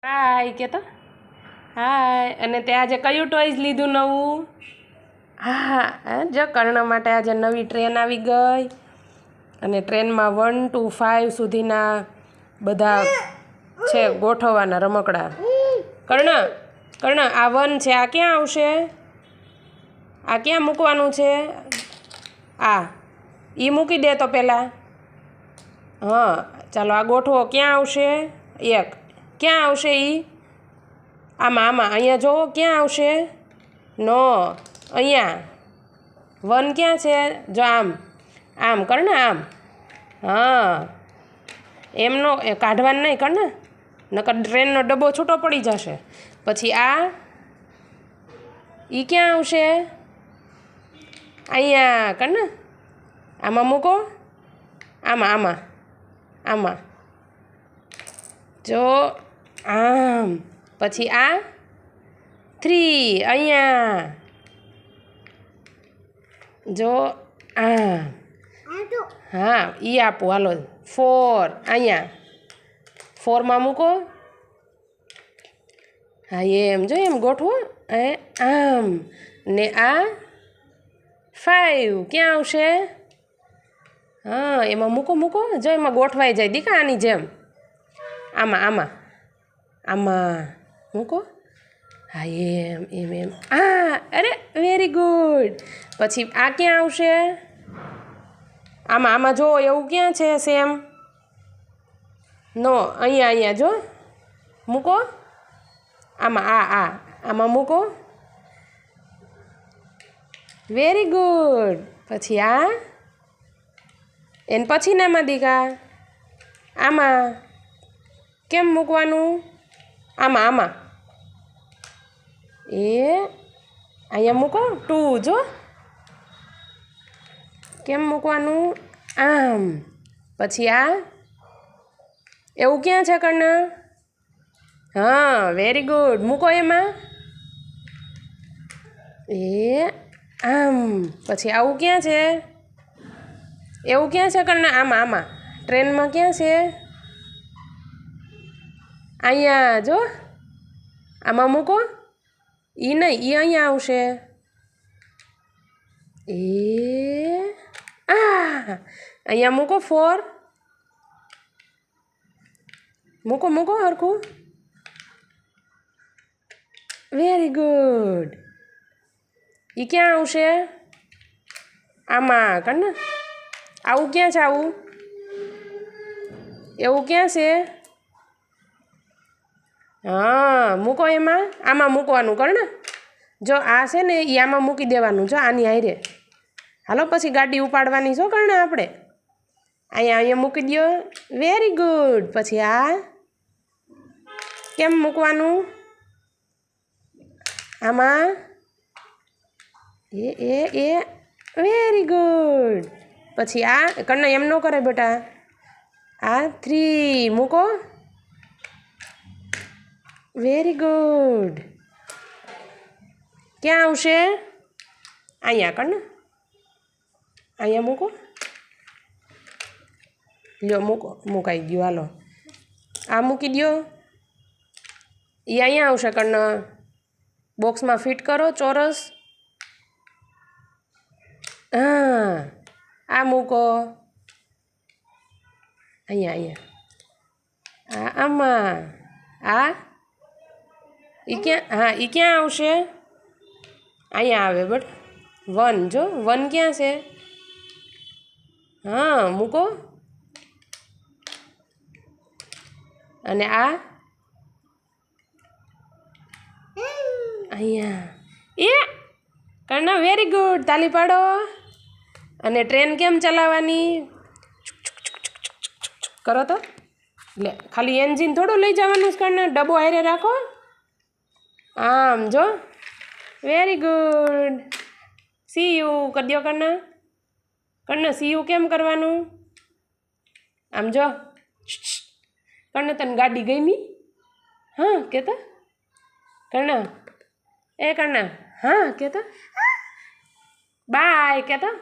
હાય કહેતો હાય. અને તે આજે કયું ટોયઝ લીધું નવું? હા જો કર્ણ માટે આજે નવી ટ્રેન આવી ગઈ અને ટ્રેનમાં 1 to 5 સુધીના બધા છે ગોઠવવાના રમકડા. કર્ણ આ 1 છે, આ ક્યાં આવશે? આ ક્યાં મૂકવાનું છે? આ એ મૂકી દે તો પહેલાં. હા ચાલો આ ગોઠવો. ક્યાં આવશે? 1 ક્યાં આવશે? આમાં અહીંયા જોવો ક્યાં આવશે? નો અહીંયા 1 ક્યાં છે? જો આમ કર ને આમ. હા એમનો કાઢવાનું નહીં કર ને, નકર ટ્રેનનો ડબ્બો છૂટો પડી જશે. પછી આ ક્યાં આવશે? અહીંયા કર ને, આમાં મૂકો. આમાં જો આમ. પછી આ 3 અહીંયા જો આમ. હા આપો હાલો. 4 અહીંયા 4માં મૂકો. હા એમ જો એમ ગોઠવો. આમ ને આ 5 ક્યાં આવશે? હા એમાં મૂકો જો એમાં ગોઠવાઈ જાય દીકા આની જેમ. આમાં મૂકો. હા એમ. અરે વેરી ગુડ. પછી આ ક્યાં આવશે? આમાં જો એવું ક્યાં છે સેમ? નો અહીંયા જો મૂકો. આમાં મૂકો. Very good. પછી આ એને પછીનામાં દીકા આમાં કેમ મૂકવાનું? આમાં અહીંયા મૂકો. 2 જો કેમ મૂકવાનું? આમ. પછી આ એવું ક્યાં છે કર્ણ? હા વેરી ગુડ. મૂકો એમાં. આમ. પછી આવું ક્યાં છે? એવું ક્યાં છે કર્ણ? આમાં ટ્રેનમાં ક્યાં છે? અહીંયા જો આમાં મૂકો. નહીં અહીંયા આવશે. અહીંયા મૂકો. 4 મૂકો હરખું. Very good. ક્યાં આવશે? આમાં કર ને. આવું ક્યાં છે? આવું એવું ક્યાં છે? હા મૂકો એમાં. આમાં મૂકવાનું કર ને. જો આ છે ને એ આમાં મૂકી દેવાનું. જો આની હારે. હાલો પછી ગાડી ઉપાડવાની છો કર ને આપણે. અહીંયા મૂકી દો. Very good. પછી આ કેમ મૂકવાનું? આમાં વેરી ગુડ. પછી આ કરના એમ ન કરે બેટા. આ 3 મૂકો. Very good. ક્યાં આવશે? અહીંયા કર ને. અહીંયા મૂકો. લ્યો મુકાઈ ગયું. હાલો આ મૂકી દો. અહીંયા આવશે કર્ણ. બોક્સમાં ફિટ કરો ચોરસ. હા આ મૂકો. અહીંયા આમાં ક્યાં આવશે? અહીંયા આવે બટ 1 જો 1 ક્યાં છે? હા મૂકો. અને આ અહીંયા કર્ણ વેરી ગુડ. તાલી પાડો. અને ટ્રેન કેમ ચલાવવાની કરો તો? લે ખાલી એન્જિન થોડું લઈ જવાનું છે કર્ણ. ડબ્બો હારે રાખો. આમ જો વેરી ગુડ. સી યુ કરી દો કર્ણ. સી યુ કેમ કરવાનું? આમ જો કર્ણ તને ગાડી ગમી? હા કહેતા કર્ણ. કર્ણ હા કહેતા. બાય કહેતા.